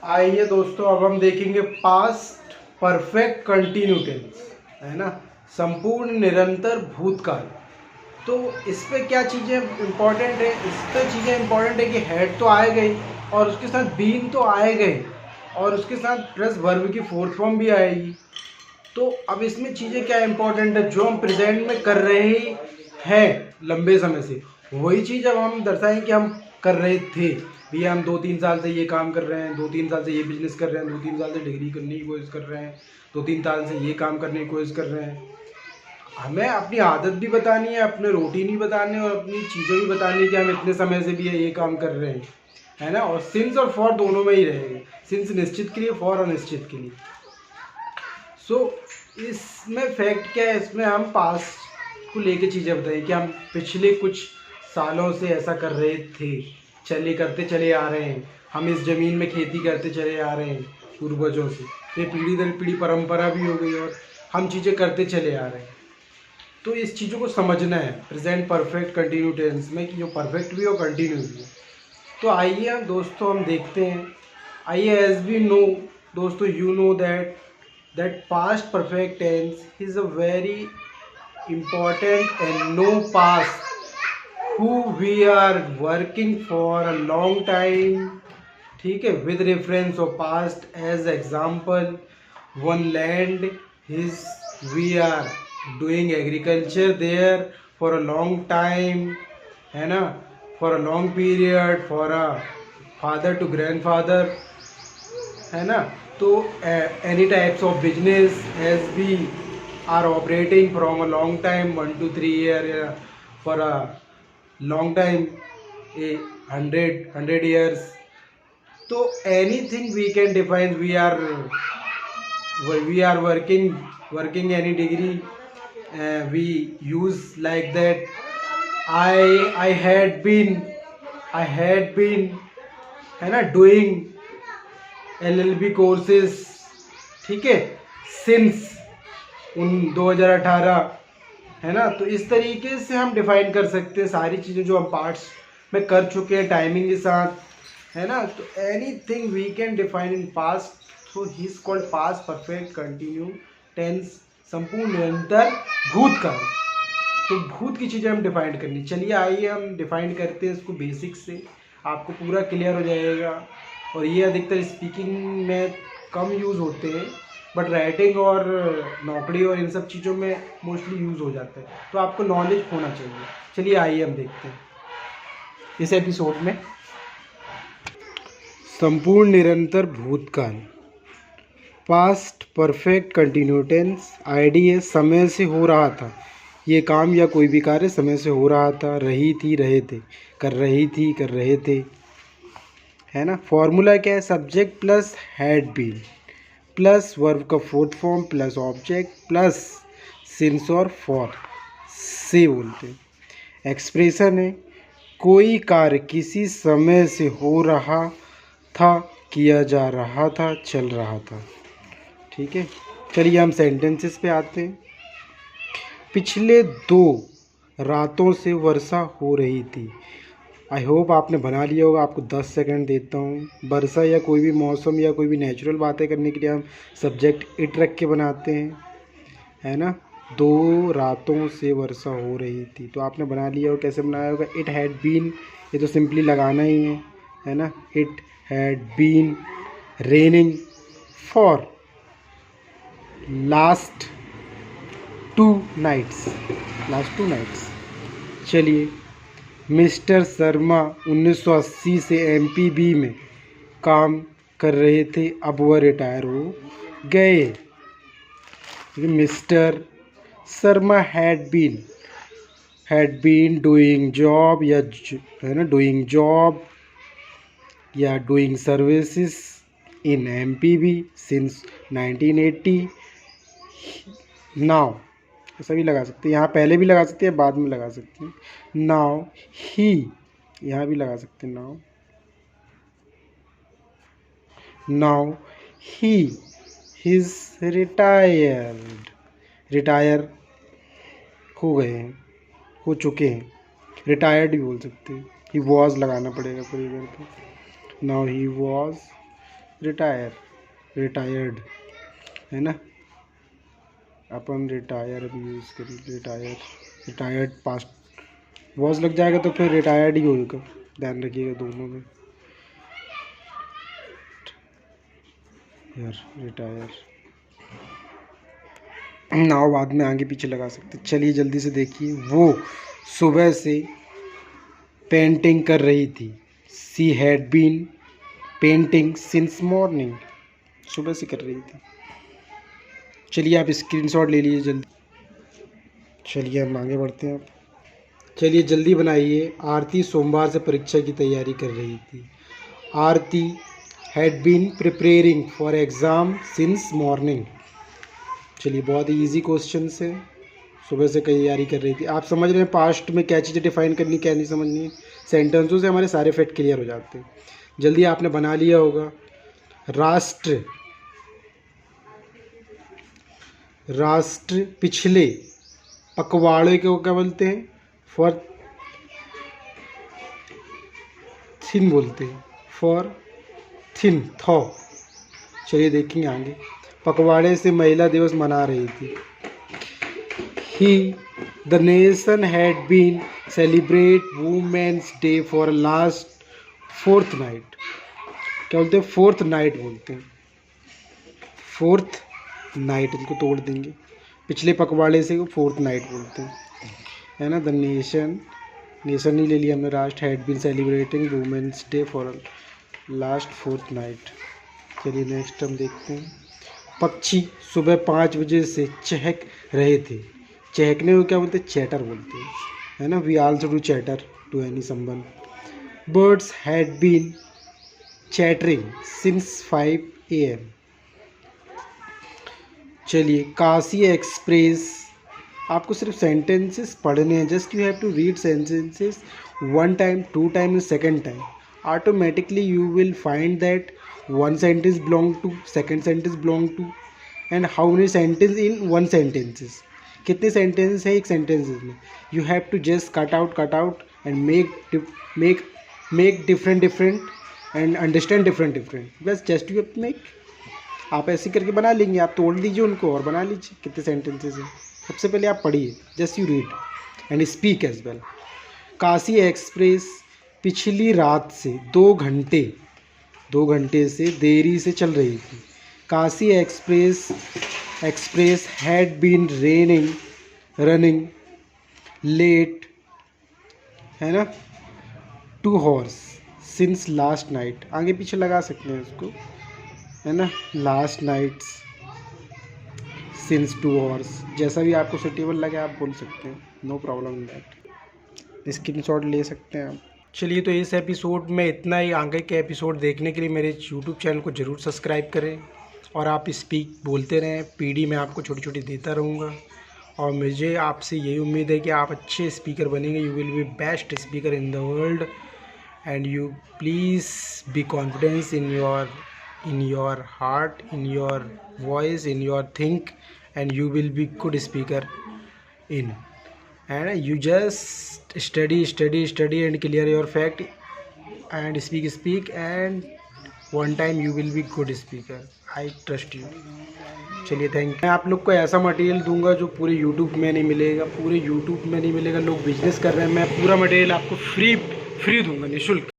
आइए दोस्तों, अब हम देखेंगे पास्ट परफेक्ट कंटिन्यू टेंस, है ना। संपूर्ण निरंतर भूतकाल। तो इस पे क्या चीज़ें इम्पोर्टेंट है? इस पे चीज़ें इम्पोर्टेंट है कि हेड तो आए गई और उसके साथ बीन तो आए गए और उसके साथ प्लस वर्ब की फोर्थ फॉर्म भी आएगी। तो अब इसमें चीज़ें क्या इम्पोर्टेंट है? जो हम प्रेजेंट में कर रहे हैं लंबे समय से, वही चीज़ अब हम दर्शाएं कि हम कर रहे थे। भैया हम 2-3 साल से ये काम कर रहे हैं, 2-3 साल से ये बिजनेस कर रहे हैं, 2-3 साल से डिग्री करने की कोशिश कर रहे हैं, 2-3 साल से ये काम करने की कोशिश कर रहे हैं। हमें अपनी आदत भी बतानी है, अपने रूटीन भी बताने और अपनी चीज़ें भी बतानी है कि हम इतने समय से भी ये काम कर रहे हैं, है ना। और सिंस और फॉर दोनों में ही रहेंगे। सिंस निश्चित के लिए, फॉर अनिश्चित के लिए। इसमें फैक्ट क्या है? इसमें हम पास्ट को लेके चीज़ें बताइए कि हम पिछले कुछ सालों से ऐसा कर रहे थे, करते चले आ रहे हैं। हम इस ज़मीन में खेती करते चले आ रहे हैं पूर्वजों से। ये पीढ़ी दर पीढ़ी परंपरा भी हो गई और हम चीज़ें करते चले आ रहे हैं। तो इस चीज़ों को समझना है प्रेजेंट परफेक्ट कंटिन्यू टेंस में, कि जो परफेक्ट भी हो कंटिन्यू भी हो। तो आइए दोस्तों हम देखते हैं। आइए, एज वी नो दोस्तों, you know that past perfect tense is a very important and no past who we are working for a long time, ठीक है, with reference of past as example one land is we are doing agriculture there for a long time, है ना, for a long period, for a father to grandfather, है ना। तो any types of business as we are operating from a long time 1 to 3 year, for a long time, 100 years। तो any thing we can define, we are working any degree, we use like that. I had been, है ना, doing LLB courses, ठीक है, since 2018, है ना। तो इस तरीके से हम डिफाइन कर सकते हैं सारी चीज़ें जो हम पार्ट्स में कर चुके हैं टाइमिंग के साथ, है ना। तो any thing we can define in past, so he is called past perfect continue tense, संपूर्ण निरंतर भूतकाल। तो भूत की चीज़ें हम डिफाइन करनी। चलिए आइए हम डिफाइन करते हैं इसको बेसिक से, आपको पूरा क्लियर हो जाएगा। और ये अधिकतर स्पीकिंग में कम यूज़ होते हैं, बट राइटिंग और नौकरी और इन सब चीज़ों में मोस्टली यूज़ हो जाता है। तो आपको नॉलेज होना चाहिए। चलिए आइए हम देखते हैं इस एपिसोड में। संपूर्ण निरंतर भूतकाल, पास्ट परफेक्ट कंटिन्यू टेंस। आईडी है समय से हो रहा था, ये काम या कोई भी कार्य समय से हो रहा था, रही थी, रहे थे, कर रही थी, कर रहे थे, है ना। फॉर्मूला क्या है? Subject plus had been plus verb का fourth form plus object plus since और फॉर से बोलते हैं। एक्सप्रेशन है कोई कार्य किसी समय से हो रहा था, किया जा रहा था, चल रहा था, ठीक है। चलिए हम सेंटेंसेस पे आते हैं। पिछले 2 रातों से वर्षा हो रही थी। आई होप आपने बना लिया होगा। आपको 10 सेकंड देता हूँ। वर्षा या कोई भी मौसम या कोई भी नेचुरल बातें करने के लिए हम सब्जेक्ट इट रख के बनाते हैं, है ना। 2 रातों से वर्षा हो रही थी, तो आपने बना लिया होगा। कैसे बनाया होगा? इट हैड बीन, ये तो सिंपली लगाना ही है ना। It had been raining for last 2 nights, चलिए, मिस्टर शर्मा 1980 से MPB में काम कर रहे थे, अब वह रिटायर हो गए। Mister Sharma had been doing job, या है ना, डूइंग जॉब या doing services in MPB since 1980। Now ऐसा भी लगा सकते हैं, यहाँ पहले भी लगा सकते हैं, बाद में लगा सकते हैं। नाउ ही, यहाँ भी लगा सकते हैं नाउ ही इज रिटायर हो गए हैं, हो चुके हैं। रिटायर्ड भी बोल सकते हैं। ही वॉज लगाना पड़ेगा पूरी इधर पे। नाउ ही वॉज रिटायर्ड है ना, अपन रिटायर भी यूज़ करें, रिटायर्ड पास्ट वॉज लग जाएगा तो फिर रिटायर्ड ही होगा, ध्यान रखिएगा दोनों में यार। रिटायर नाव बाद में आगे पीछे लगा सकते। चलिए जल्दी से देखिए, वो सुबह से पेंटिंग कर रही थी। She had been painting since morning, सुबह से कर रही थी। चलिए आप स्क्रीनशॉट ले लीजिए जल्दी। चलिए हम आगे बढ़ते हैं। चलिए जल्दी बनाइए। आरती सोमवार से परीक्षा की तैयारी कर रही थी। Aarti had been preparing for exam since morning. चलिए बहुत ही ईजी क्वेश्चन है, सुबह से तैयारी कर रही थी। आप समझ रहे हैं पास्ट में क्या चीज़ें डिफाइन करनी क्या नहीं समझनी है। सेंटेंसों से हमारे सारे फैक्ट क्लियर हो जाते हैं। जल्दी आपने बना लिया होगा। राष्ट्र पिछले पखवाड़े को क्या बोलते हैं? फॉर थिन बोलते हैं, फॉर थिन थॉ। चलिए देखेंगे आगे। पखवाड़े से महिला दिवस मना रही थी। The nation had been celebrate women's day for last fourth night. क्या बोलते हैं? फोर्थ नाइट बोलते हैं, फोर्थ नाइट। इनको तोड़ देंगे, पिछले पखवाड़े से फोर्थ नाइट बोलते हैं, है ना। द नेशन ही ले लिया हमने। राष्ट्र had been celebrating women's day for last fourth night. चलिए नेक्स्ट हम देखते हैं। पक्षी सुबह 5 बजे से चहक रहे थे। चहकने को क्या बोलते हैं? चैटर बोलते हैं, है ना। We also do chatter to any someone. Birds had been chattering since 5 AM। चलिए काशी एक्सप्रेस, आपको सिर्फ सेंटेंसेस पढ़ने हैं। Just you have to read sentences 1 time, 2 time, second time. Automatically you will find that one sentence belong to, second sentence belong to, and how many sentence in one sentences, कितने sentence है एक sentences में। You have to just cut out and make different and understand different. बस just you make, आप ऐसे करके बना लेंगे। आप तोड़ लीजिए उनको और बना लीजिए कितने सेंटेंसेस हैं। सबसे पहले आप पढ़िए, just you read and speak as well. Kashi Express पिछली रात से 2 घंटे से देरी से चल रही थी। Kashi Express had been running late, है ना, 2 hours सिंस लास्ट नाइट। आगे पीछे लगा सकते हैं उसको, है ना। लास्ट नाइट्स सिंस 2 hours, जैसा भी आपको सूटेबल लगे आप बोल सकते हैं, no problem in that. Screenshot ले सकते हैं आप। चलिए तो इस एपिसोड में इतना ही। आगे के एपिसोड देखने के लिए मेरे यूट्यूब चैनल को ज़रूर सब्सक्राइब करें और आप स्पीक बोलते रहें। पीडी मैं आपको छोटी छोटी देता रहूँगा और मुझे आपसे यही उम्मीद है कि आप अच्छे स्पीकर बनेंगे। You will be best speaker in the world and you please be confidence in your heart, in your voice, in your think, and you will be good speaker and you just study and clear your fact and speak and one time you will be good speaker. I trust you. चलिए thank you. मैं आप लोग को ऐसा material दूंगा जो पूरे YouTube में नहीं मिलेगा। लोग बिजनेस कर रहे हैं, मैं पूरा मटेरियल आपको फ्री दूंगा, निःशुल्क।